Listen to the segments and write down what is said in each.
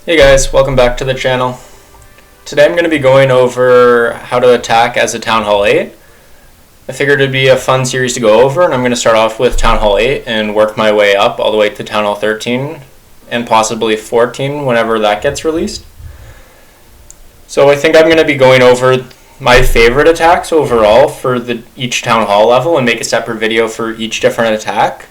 Hey guys, welcome back to the channel. Today I'm going to be going over how to attack as a Townhall 8. I figured it'd be a fun series to go over, and I'm going to start off with Townhall 8 and work my way up all the way to Townhall 13 and possibly 14 whenever that gets released. So I think I'm going to be going over my favorite attacks overall for each Townhall level and make a separate video for each different attack.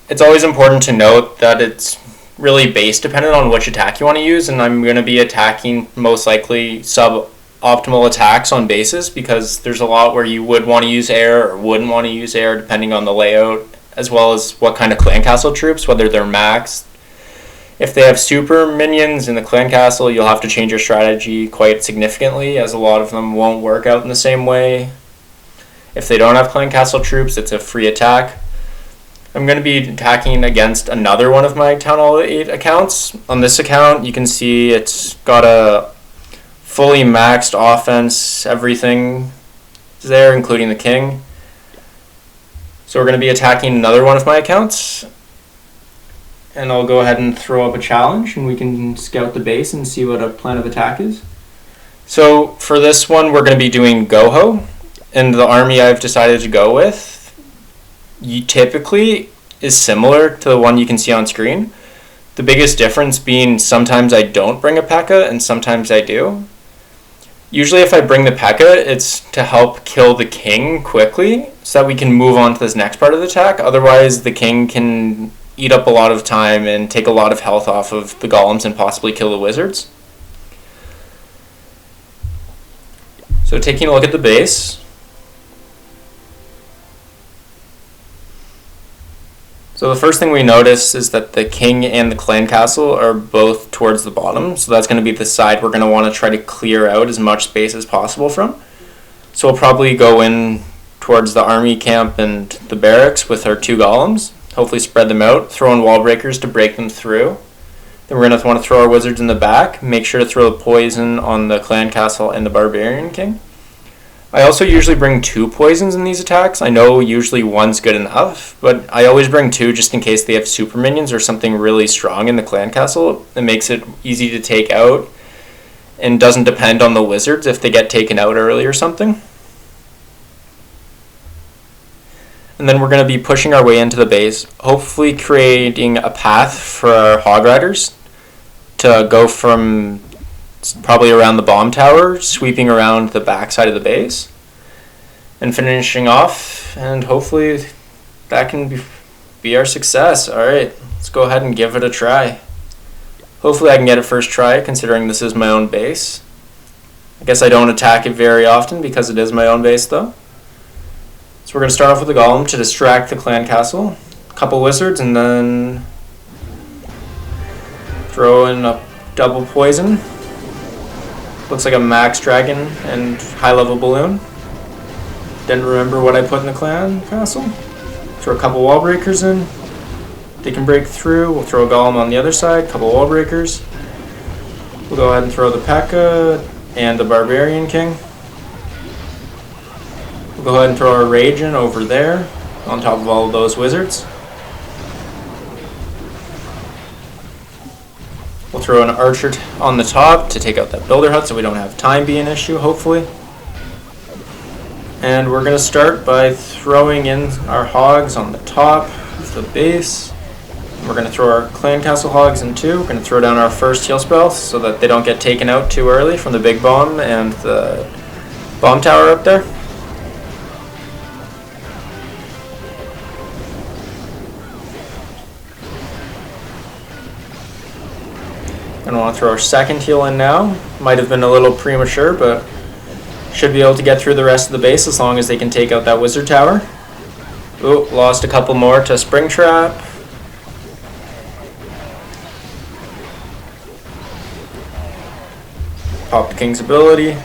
It's always important to note that it's really base dependent on which attack you want to use, and I'm going to be attacking most likely suboptimal attacks on bases because there's a lot where you would want to use air or wouldn't want to use air depending on the layout, as well as what kind of clan castle troops, whether they're maxed. If they have super minions in the clan castle, you'll have to change your strategy quite significantly, as a lot of them won't work out in the same way. If they don't have clan castle troops, it's a free attack. I'm going to be attacking against another one of my Townhall 8 accounts. On this account, you can see it's got a fully maxed offense, everything is there, including the king. So we're going to be attacking another one of my accounts. And I'll go ahead and throw up a challenge, and we can scout the base and see what a plan of attack is. So for this one, we're going to be doing GOHO, and the army I've decided to go with typically is similar to the one you can see on screen. The biggest difference being sometimes I don't bring a P.E.K.K.A. and sometimes I do. Usually if I bring the P.E.K.K.A., it's to help kill the king quickly so that we can move on to this next part of the attack. Otherwise the king can eat up a lot of time and take a lot of health off of the golems and possibly kill the wizards. So taking a look at the base, so the first thing we notice is that the king and the clan castle are both towards the bottom, so that's going to be the side we're going to want to try to clear out as much space as possible from. So we'll probably go in towards the army camp and the barracks with our two golems, hopefully spread them out, throw in wall breakers to break them through. Then we're going to want to throw our wizards in the back, make sure to throw the poison on the clan castle and the barbarian king. I also usually bring 2 poisons in these attacks. I know usually one's good enough, but I always bring 2 just in case they have super minions or something really strong in the clan castle. It makes it easy to take out and doesn't depend on the wizards if they get taken out early or something. And then we're going to be pushing our way into the base, hopefully creating a path for our hog riders to go from probably around the bomb tower, sweeping around the back side of the base and finishing off, and hopefully that can be our success. Alright, let's go ahead and give it a try. Hopefully I can get it first try, considering this is my own base. I guess I don't attack it very often because it is my own base though. So we're going to start off with the golem to distract the clan castle, a couple wizards, and then throw in a double poison. Looks like a max dragon and high level balloon. Didn't remember what I put in the clan castle. Throw a couple wall breakers in. They can break through. We'll throw a golem on the other side, couple wall breakers. We'll go ahead and throw the P.E.K.K.A. and the barbarian king. We'll go ahead and throw our rage in over there on top of all of those wizards. We'll throw an archer on the top to take out that builder hut so we don't have time be an issue, hopefully. And we're going to start by throwing in our hogs on the top of the base. We're going to throw our clan castle hogs in too. We're going to throw down our first heal spell so that they don't get taken out too early from the big bomb and the bomb tower up there. Gonna want to throw our second heal in now. Might have been a little premature, but should be able to get through the rest of the base as long as they can take out that wizard tower. Ooh, lost a couple more to Springtrap. Pop the king's ability.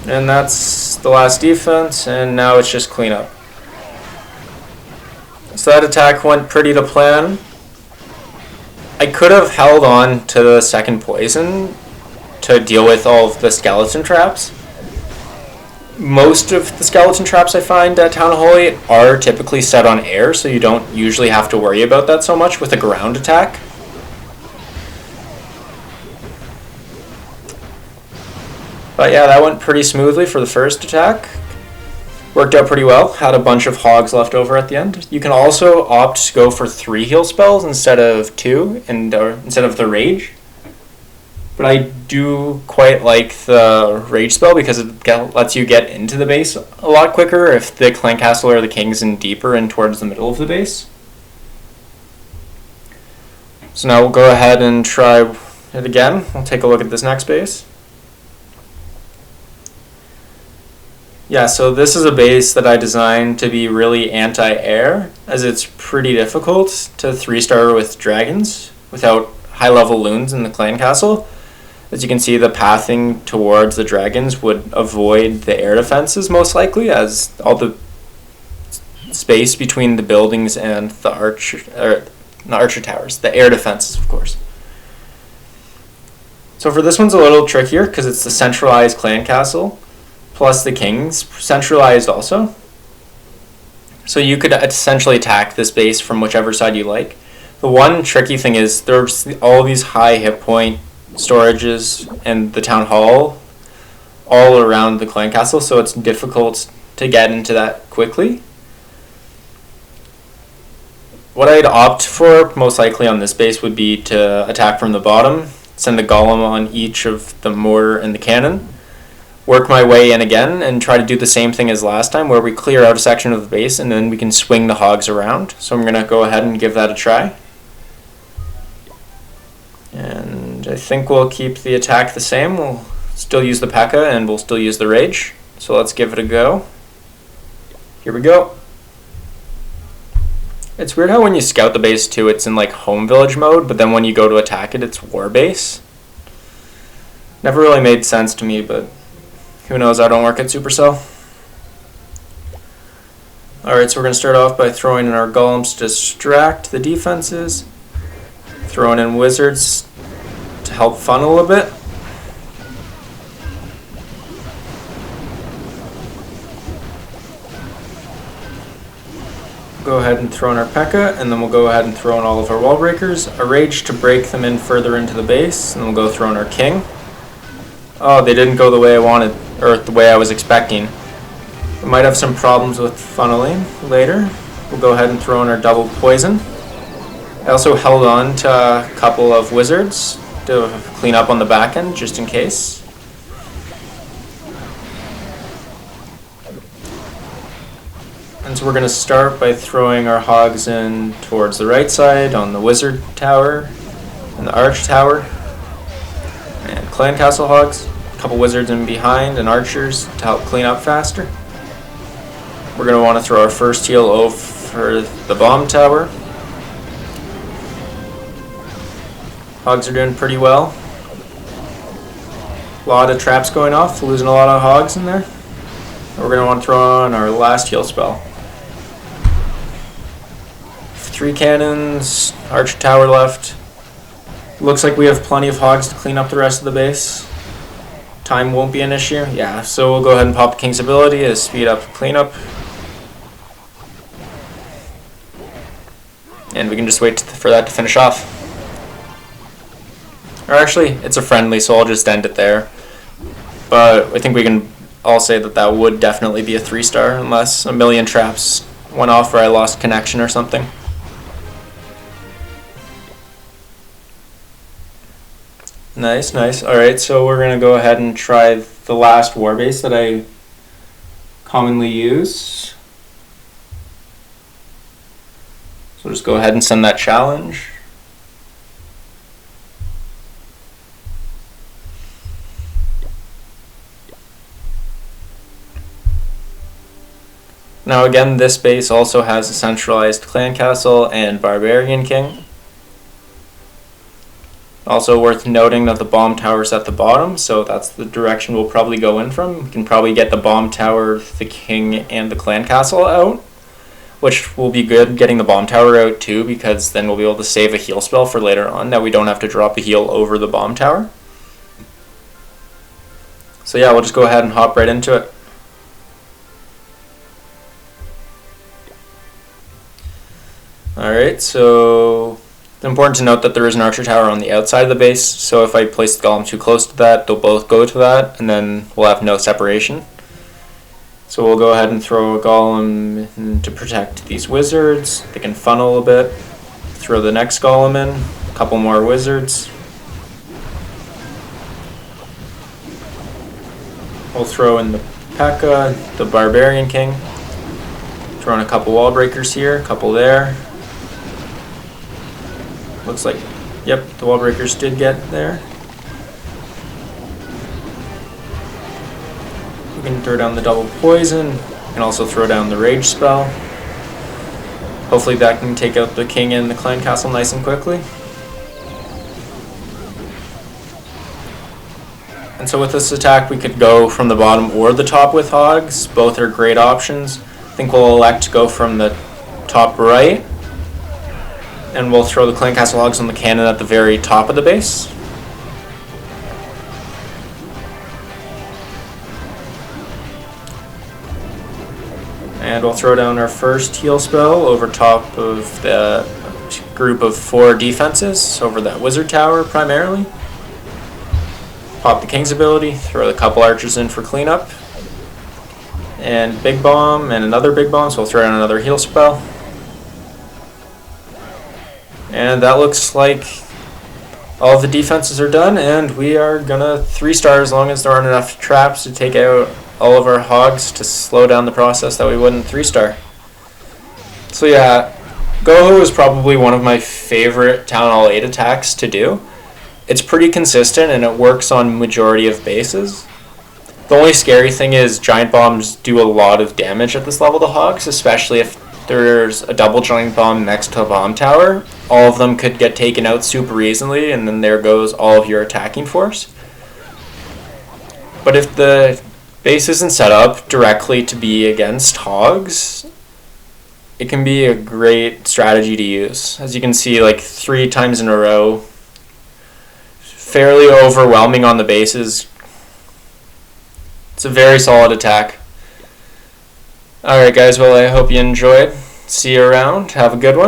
And that's the last defense, and now it's just cleanup. So that attack went pretty to plan. I could have held on to the second poison to deal with all of the skeleton traps. Most of the skeleton traps I find at Townhall 8 are typically set on air, so you don't usually have to worry about that so much with a ground attack. But yeah, that went pretty smoothly for the first attack. Worked out pretty well. Had a bunch of hogs left over at the end. You can also opt to go for 3 heal spells instead of 2, and instead of the rage. But I do quite like the rage spell because it lets you get into the base a lot quicker if the clan castle or the king's in deeper and towards the middle of the base. So now we'll go ahead and try it again. We'll take a look at this next base. Yeah, so this is a base that I designed to be really anti-air, as it's pretty difficult to 3-star with dragons without high-level loons in the clan castle. As you can see, the pathing towards the dragons would avoid the air defenses most likely, as all the space between the buildings and the archer towers, the air defenses, of course. So for this one's a little trickier because it's the centralized clan castle. Plus the king's centralized also. So you could essentially attack this base from whichever side you like. The one tricky thing is there's all these high hit point storages and the town hall all around the clan castle, so it's difficult to get into that quickly. What I'd opt for most likely on this base would be to attack from the bottom, send the golem on each of the mortar and the cannon, work my way in again and try to do the same thing as last time where we clear out a section of the base and then we can swing the hogs around. So I'm going to go ahead and give that a try. And I think we'll keep the attack the same. We'll still use the P.E.K.K.A. and we'll still use the rage. So let's give it a go. Here we go. It's weird how when you scout the base too, it's in like home village mode, but then when you go to attack it, it's war base. Never really made sense to me, but who knows, I don't work at Supercell. Alright, so we're going to start off by throwing in our golems to distract the defenses. Throwing in wizards to help funnel a bit. Go ahead and throw in our P.E.K.K.A. and then we'll go ahead and throw in all of our wall breakers. A rage to break them in further into the base, and then we'll go throw in our king. Oh, they didn't go the way I wanted, or the way I was expecting. We might have some problems with funneling later. We'll go ahead and throw in our double poison. I also held on to a couple of wizards to clean up on the back end, just in case. And so we're going to start by throwing our hogs in towards the right side on the wizard tower and the arch tower. And clan castle hogs, a couple wizards in behind and archers to help clean up faster. We're going to want to throw our first heal over the bomb tower. Hogs are doing pretty well. A lot of traps going off, losing a lot of hogs in there. We're going to want to throw on our last heal spell. 3 cannons, archer tower left. Looks like we have plenty of hogs to clean up the rest of the base. Time won't be an issue. Yeah, so we'll go ahead and pop the king's ability to speed up cleanup. And we can just wait for that to finish off. Or actually, it's a friendly, so I'll just end it there. But I think we can all say that that would definitely be a 3-star unless a million traps went off or I lost connection or something. Nice, nice. Alright, so we're going to go ahead and try the last war base that I commonly use. So just go ahead and send that challenge. Now again, this base also has a centralized clan castle and barbarian king. Also worth noting that the bomb tower is at the bottom, so that's the direction we'll probably go in from. We can probably get the bomb tower, the king, and the clan castle out, which will be good getting the bomb tower out too, because then we'll be able to save a heal spell for later on that we don't have to drop a heal over the bomb tower. So yeah, we'll just go ahead and hop right into it. Alright, so It's important to note that there is an archer tower on the outside of the base, so if I place the golem too close to that, they'll both go to that, and then we'll have no separation. So we'll go ahead and throw a golem in to protect these wizards. They can funnel a bit. Throw the next golem in, a couple more wizards. We'll throw in the P.E.K.K.A., the Barbarian King. Throw in a couple wall breakers here, a couple there. Looks like, yep, the wall breakers did get there. We can throw down the double poison and also throw down the rage spell. Hopefully that can take out the king and the clan castle nice and quickly. And so with this attack we could go from the bottom or the top with hogs. Both are great options. I think we'll elect to go from the top right. And we'll throw the clan castle hogs on the cannon at the very top of the base. And we'll throw down our first heal spell over top of the group of 4 defenses over that wizard tower primarily. Pop the king's ability, throw a couple archers in for cleanup. And big bomb and another big bomb, so we'll throw down another heal spell. And that looks like all of the defenses are done, and we are gonna 3-star as long as there aren't enough traps to take out all of our hogs to slow down the process that we would in 3-star. So yeah, GOHO is probably one of my favorite Town Hall 8 attacks to do. It's pretty consistent and it works on majority of bases. The only scary thing is giant bombs do a lot of damage at this level to hogs, especially if there's a double giant bomb next to a bomb tower. All of them could get taken out super easily, and then there goes all of your attacking force. But if the base isn't set up directly to be against hogs, it can be a great strategy to use. As you can see, like 3 times in a row, fairly overwhelming on the bases. It's a very solid attack. Alright guys, well I hope you enjoyed. See you around. Have a good one.